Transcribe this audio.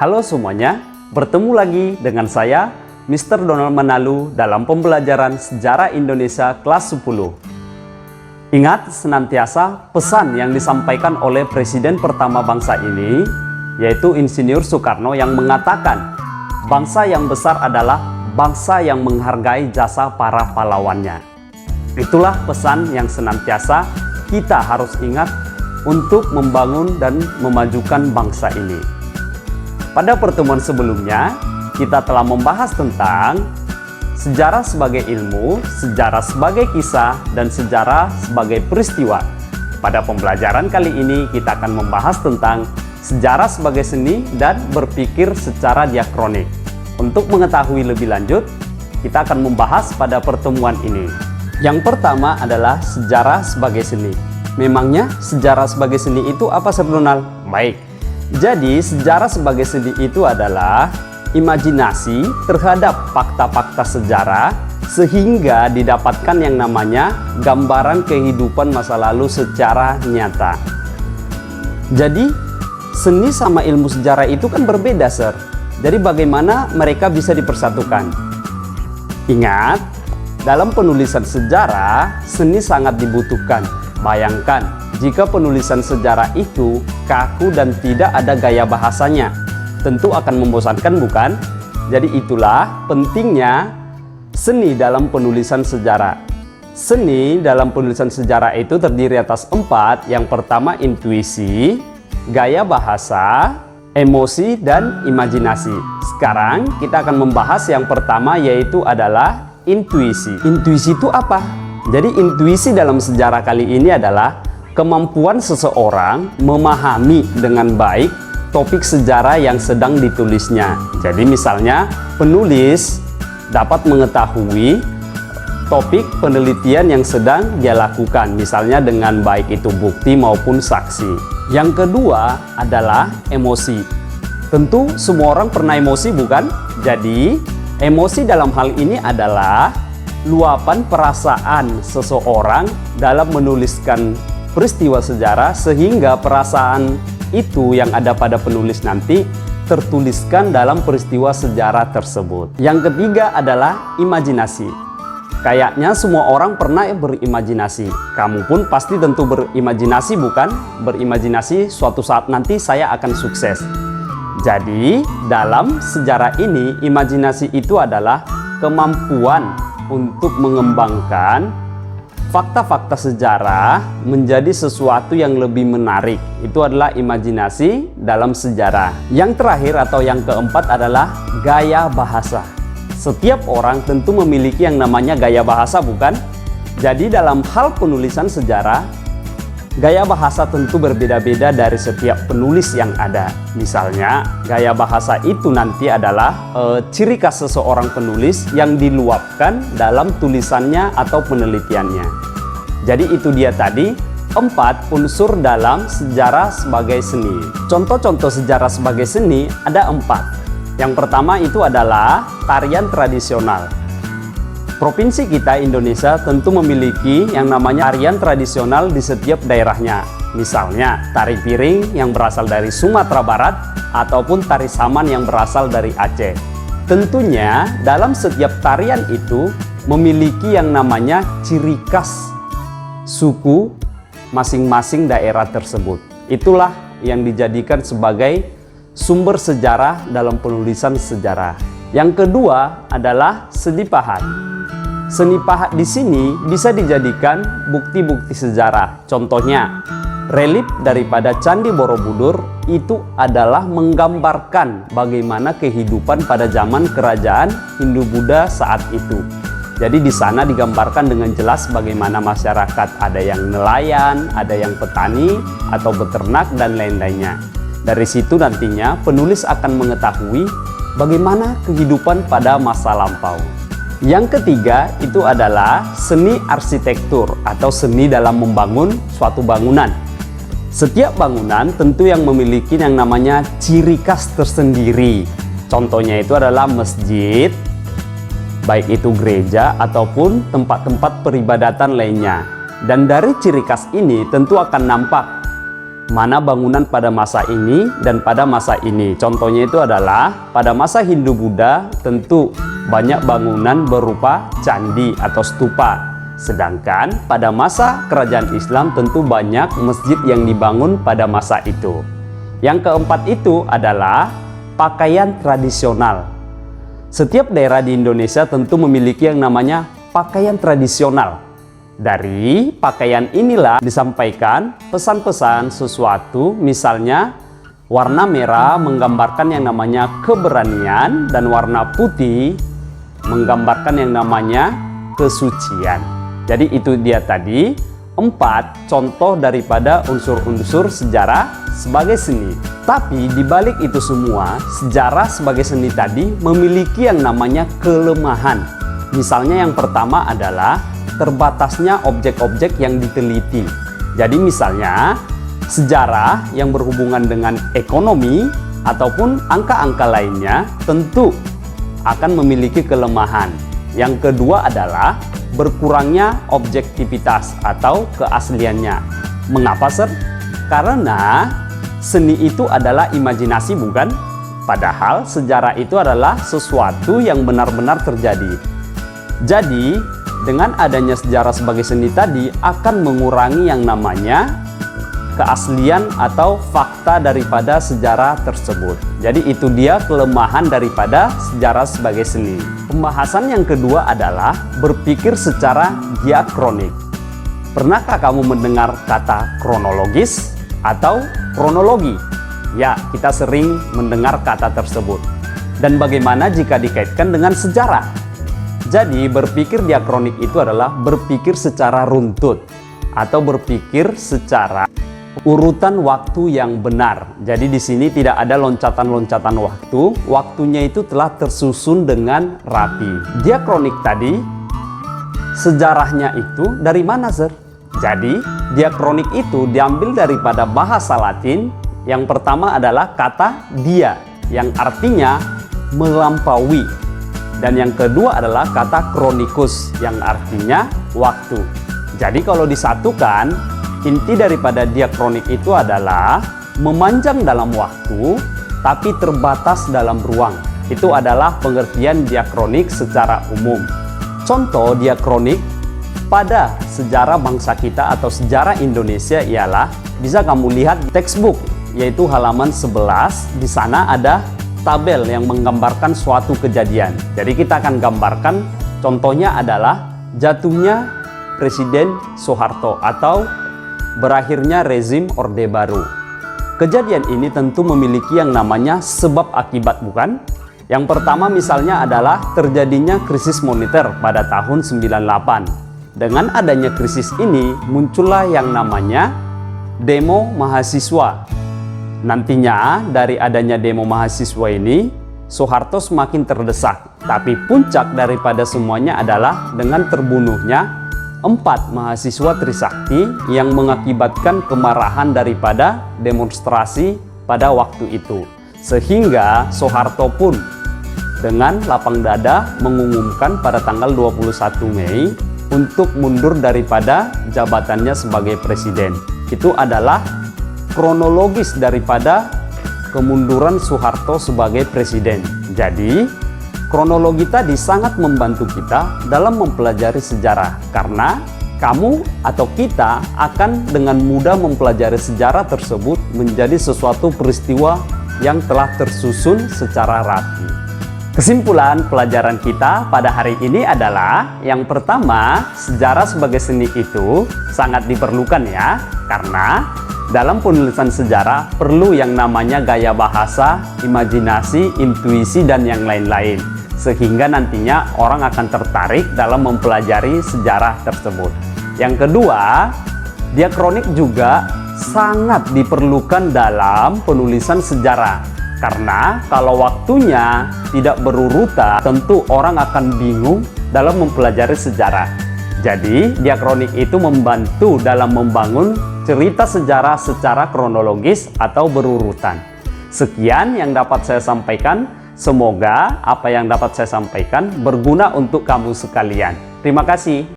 Halo semuanya, bertemu lagi dengan saya, Mr. Donald Manalu dalam pembelajaran Sejarah Indonesia kelas 10. Ingat senantiasa pesan yang disampaikan oleh Presiden pertama bangsa ini, yaitu Insinyur Soekarno yang mengatakan, bangsa yang besar adalah bangsa yang menghargai jasa para pahlawannya. Itulah pesan yang senantiasa kita harus ingat untuk membangun dan memajukan bangsa ini. Pada pertemuan sebelumnya, kita telah membahas tentang sejarah sebagai ilmu, sejarah sebagai kisah, dan sejarah sebagai peristiwa. Pada pembelajaran kali ini, kita akan membahas tentang sejarah sebagai seni dan berpikir secara diakronik. Untuk mengetahui lebih lanjut, kita akan membahas pada pertemuan ini. Yang pertama adalah sejarah sebagai seni. Memangnya sejarah sebagai seni itu apa, Sir Donald? Baik, jadi sejarah sebagai seni itu adalah imajinasi terhadap fakta-fakta sejarah sehingga didapatkan yang namanya gambaran kehidupan masa lalu secara nyata. Jadi seni sama ilmu sejarah itu kan berbeda, Sir. Jadi bagaimana mereka bisa dipersatukan? Ingat, dalam penulisan sejarah seni sangat dibutuhkan. Bayangkan jika penulisan sejarah itu kaku dan tidak ada gaya bahasanya, tentu akan membosankan, bukan? Jadi itulah pentingnya seni dalam penulisan sejarah. Seni dalam penulisan sejarah itu terdiri atas 4. Yang pertama intuisi, gaya bahasa, emosi, dan imajinasi. Sekarang kita akan membahas yang pertama, yaitu adalah intuisi. Intuisi itu apa? Jadi intuisi dalam sejarah kali ini adalah kemampuan seseorang memahami dengan baik topik sejarah yang sedang ditulisnya. Jadi misalnya penulis dapat mengetahui topik penelitian yang sedang dia lakukan, misalnya dengan baik itu bukti maupun saksi. Yang kedua adalah emosi. Tentu semua orang pernah emosi, bukan? Jadi emosi dalam hal ini adalah luapan perasaan seseorang dalam menuliskan peristiwa sejarah sehingga perasaan itu yang ada pada penulis nanti tertuliskan dalam peristiwa sejarah tersebut. Yang ketiga adalah imajinasi. Kayaknya semua orang pernah berimajinasi. Kamu pun pasti tentu berimajinasi, bukan? Berimajinasi suatu saat nanti saya akan sukses. Jadi dalam sejarah ini imajinasi itu adalah kemampuan untuk mengembangkan fakta-fakta sejarah menjadi sesuatu yang lebih menarik. Itu adalah imajinasi dalam sejarah. Yang terakhir atau yang keempat adalah gaya bahasa. Setiap orang tentu memiliki yang namanya gaya bahasa, bukan? Jadi dalam hal penulisan sejarah, gaya bahasa tentu berbeda-beda dari setiap penulis yang ada. Misalnya, gaya bahasa itu nanti adalah ciri khas seseorang penulis yang diluapkan dalam tulisannya atau penelitiannya. Jadi itu dia tadi 4 unsur dalam sejarah sebagai seni. Contoh-contoh sejarah sebagai seni ada 4. Yang pertama itu adalah tarian tradisional. Provinsi kita Indonesia tentu memiliki yang namanya tarian tradisional di setiap daerahnya. Misalnya tari piring yang berasal dari Sumatera Barat ataupun tari saman yang berasal dari Aceh. Tentunya dalam setiap tarian itu memiliki yang namanya ciri khas suku masing-masing daerah tersebut. Itulah yang dijadikan sebagai sumber sejarah dalam penulisan sejarah. Yang kedua adalah seni pahat. Seni pahat di sini bisa dijadikan bukti-bukti sejarah. Contohnya, relief daripada Candi Borobudur itu adalah menggambarkan bagaimana kehidupan pada zaman kerajaan Hindu-Buddha saat itu. Jadi di sana digambarkan dengan jelas bagaimana masyarakat, ada yang nelayan, ada yang petani atau beternak dan lain-lainnya. Dari situ nantinya penulis akan mengetahui bagaimana kehidupan pada masa lampau. Yang ketiga itu adalah seni arsitektur atau seni dalam membangun suatu bangunan. Setiap bangunan tentu yang memiliki yang namanya ciri khas tersendiri. Contohnya itu adalah masjid, baik itu gereja ataupun tempat-tempat peribadatan lainnya. Dan dari ciri khas ini tentu akan nampak mana bangunan pada masa ini dan pada masa ini. Contohnya itu adalah pada masa Hindu-Buddha tentu banyak bangunan berupa candi atau stupa. Sedangkan pada masa kerajaan Islam tentu banyak masjid yang dibangun pada masa itu. Yang keempat itu adalah pakaian tradisional. Setiap daerah di Indonesia tentu memiliki yang namanya pakaian tradisional. Dari pakaian inilah disampaikan pesan-pesan sesuatu, misalnya warna merah menggambarkan yang namanya keberanian dan warna putih menggambarkan yang namanya kesucian. Jadi itu dia tadi 4 contoh daripada unsur-unsur sejarah sebagai seni. Tapi dibalik itu semua, sejarah sebagai seni tadi memiliki yang namanya kelemahan. Misalnya yang pertama adalah terbatasnya objek-objek yang diteliti. Jadi misalnya sejarah yang berhubungan dengan ekonomi ataupun angka-angka lainnya tentu akan memiliki kelemahan. Yang kedua adalah berkurangnya objektivitas atau keasliannya. Mengapa, Sir? Karena seni itu adalah imajinasi, bukan? Padahal sejarah itu adalah sesuatu yang benar-benar terjadi. Jadi dengan adanya sejarah sebagai seni tadi akan mengurangi yang namanya keaslian atau fakta daripada sejarah tersebut. Jadi itu dia kelemahan daripada sejarah sebagai seni. Pembahasan yang kedua adalah berpikir secara diakronik. Pernahkah kamu mendengar kata kronologis atau kronologi? Ya, kita sering mendengar kata tersebut. Dan bagaimana jika dikaitkan dengan sejarah? Jadi berpikir diakronik itu adalah berpikir secara runtut atau berpikir secara urutan waktu yang benar. Jadi di sini tidak ada loncatan-loncatan waktu. Waktunya itu telah tersusun dengan rapi. Diakronik tadi sejarahnya itu dari mana, Sir? Jadi diakronik itu diambil daripada bahasa Latin. Yang pertama adalah kata dia yang artinya melampaui. Dan yang kedua adalah kata kronikus yang artinya waktu. Jadi kalau disatukan, inti daripada diakronik itu adalah memanjang dalam waktu tapi terbatas dalam ruang. Itu adalah pengertian diakronik secara umum. Contoh diakronik pada sejarah bangsa kita atau sejarah Indonesia ialah bisa kamu lihat di textbook, yaitu halaman 11. Di sana ada tabel yang menggambarkan suatu kejadian. Jadi kita akan gambarkan, contohnya adalah jatuhnya Presiden Soeharto atau berakhirnya rezim Orde Baru. Kejadian ini tentu memiliki yang namanya sebab akibat, bukan? Yang pertama misalnya adalah terjadinya krisis moneter pada tahun 98. Dengan adanya krisis ini muncullah yang namanya demo mahasiswa. Nantinya dari adanya demo mahasiswa ini, Soeharto semakin terdesak. Tapi puncak daripada semuanya adalah dengan terbunuhnya 4 mahasiswa Trisakti yang mengakibatkan kemarahan daripada demonstrasi pada waktu itu. Sehingga Soeharto pun dengan lapang dada mengumumkan pada tanggal 21 Mei untuk mundur daripada jabatannya sebagai presiden. Itu adalah kronologis daripada kemunduran Soeharto sebagai presiden. Jadi kronologi tadi sangat membantu kita dalam mempelajari sejarah, karena kamu atau kita akan dengan mudah mempelajari sejarah tersebut menjadi sesuatu peristiwa yang telah tersusun secara rapi. Kesimpulan pelajaran kita pada hari ini adalah yang pertama, sejarah sebagai seni itu sangat diperlukan ya, karena dalam penulisan sejarah perlu yang namanya gaya bahasa, imajinasi, intuisi, dan yang lain-lain. Sehingga nantinya orang akan tertarik dalam mempelajari sejarah tersebut. Yang kedua, diakronik juga sangat diperlukan dalam penulisan sejarah. Karena kalau waktunya tidak berurutan, tentu orang akan bingung dalam mempelajari sejarah. Jadi, diakronik itu membantu dalam membangun cerita sejarah secara kronologis atau berurutan. Sekian yang dapat saya sampaikan. Semoga apa yang dapat saya sampaikan berguna untuk kamu sekalian. Terima kasih.